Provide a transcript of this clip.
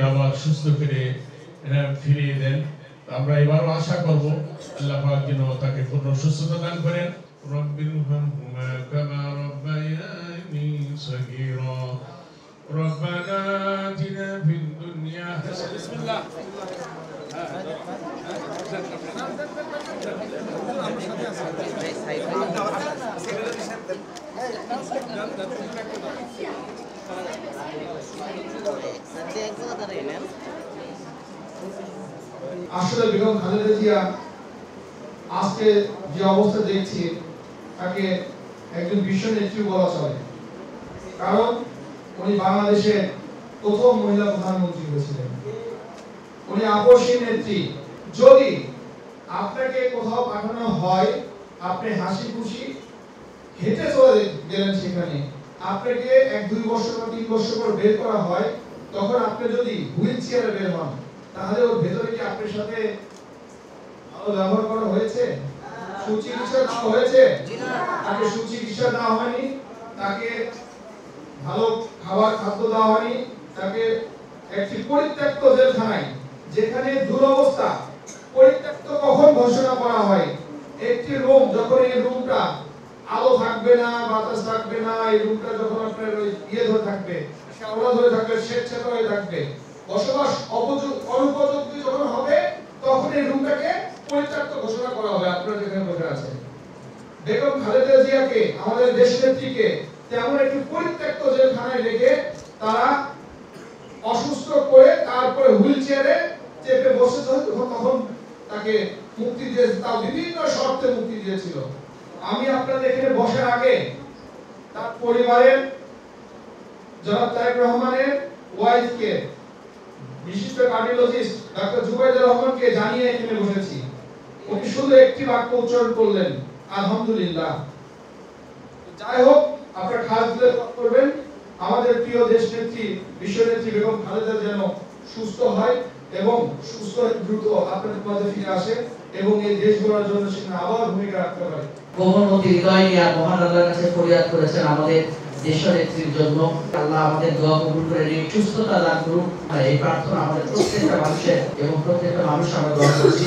আবার সুস্থ করে ফিরিয়ে দেন। আমরা এবারও আশা করব আল্লাহ পাক যেন তাকে পূর্ণ সুস্থতা দান করেন। রব্বিরহামহুমা কামা রাব্বায়ানি সগীরা রব্বানা আতিনা ফিদ দুনিয়া হাসানাতান বিসমিল্লাহ আসলে বেগম খালেদা জিয়া আজকে যে অবস্থা দেখছি তাকে একজন বিশ্ব নেত্রী বলা চলে, কারণ উনি বাংলাদেশের প্রথম মহিলা প্রধানমন্ত্রী হয়েছিলেন। উনি আপসী নেত্রী। যদি আপনাকে কোথাও পাঠানো হয়, আপনি হাসি খুশি হেঁটে চলে গেলেন, সেখানে আপনাকে 1-2 বছর বা 3 বছর পর বের করা হয়, তখন আপনি যদি হুইল চেয়ারে বের হন, তাহলে ওর ভেতরে কি আপনার সাথে ভালো ব্যবহার করা হয়েছে? সুচিকিৎসা দেওয়া হয়েছে? তাকে সুচিকিৎসা দেওয়া হয়নি, তাকে ভালো খাদ্য দেওয়া হয়নি, তাকে একটি পরিত্যক্ত জেলখানায়, যেখানে দুরবস্থা, পরিত্যক্ত কখন ঘোষণা করা হয়? একটি রুম, যখন এই রুমটা আলো থাকবে না, বাতাস থাকবে না, এই রুমটা যখন আপনার ধরে থাকবে, শ্যাওলা ধরে থাকবে, স্বেচ্ছাচার হয়ে থাকবে, বসবাস অনুপযুক্ত যখন হবে, তখন এই রুমটাকে পরিত্যক্ত ঘোষণা করা হবে। আপনারা যেখানে বসে আছেন, বেগম খালেদা জিয়াকে, আমাদের দেশনেত্রীকে তেমন একটি পরিত্যক্ত জেলখানায় রেখে তারা অসুস্থ করে তারপরে হুইল চেয়ারে চেপে বসে তখন তাকে মুক্তি দিয়েছে, তাও বিভিন্ন শর্তে মুক্তি দিয়েছিল। আমি আপনাদের এখানে বসার আগে তার পরিবারের জনাব তারেক রহমানের ওয়াইফকে, বিশিষ্ট কার্ডিওলজিস্ট ডাক্তার জুবাইদুর রহমানকে জানিয়ে এখানে বসেছি। উনি শুধু একটি বাক্য উচ্চারণ করলেন, আলহামদুলিল্লাহ। যাই হোক, আপনারা খাস দিলে করবেন আমাদের প্রিয় দেশ নেত্রী, বিশ্ব নেত্রী বেগম খালেদা যেন সুস্থ হয় এবং সুস্থ দ্রুত আপনাদের মাঝে ফিরে আসে এবং এই দেশ গড়ার জন্য সে আবার ভূমিকা রাখতে পারে। কোমলমতি হৃদয় নিয়ে মহান আল্লাহর কাছে ফরিয়াদ করেছেন আমাদের দেশনেত্রীর জন্য। আল্লাহ আমাদের দোয়া কবুল করে নিয়ে সুস্থতা দান করুন, এই প্রার্থনা আমাদের প্রত্যেকটা মানুষের এবং প্রত্যেকটা মানুষ আমরা দোয়া করছি।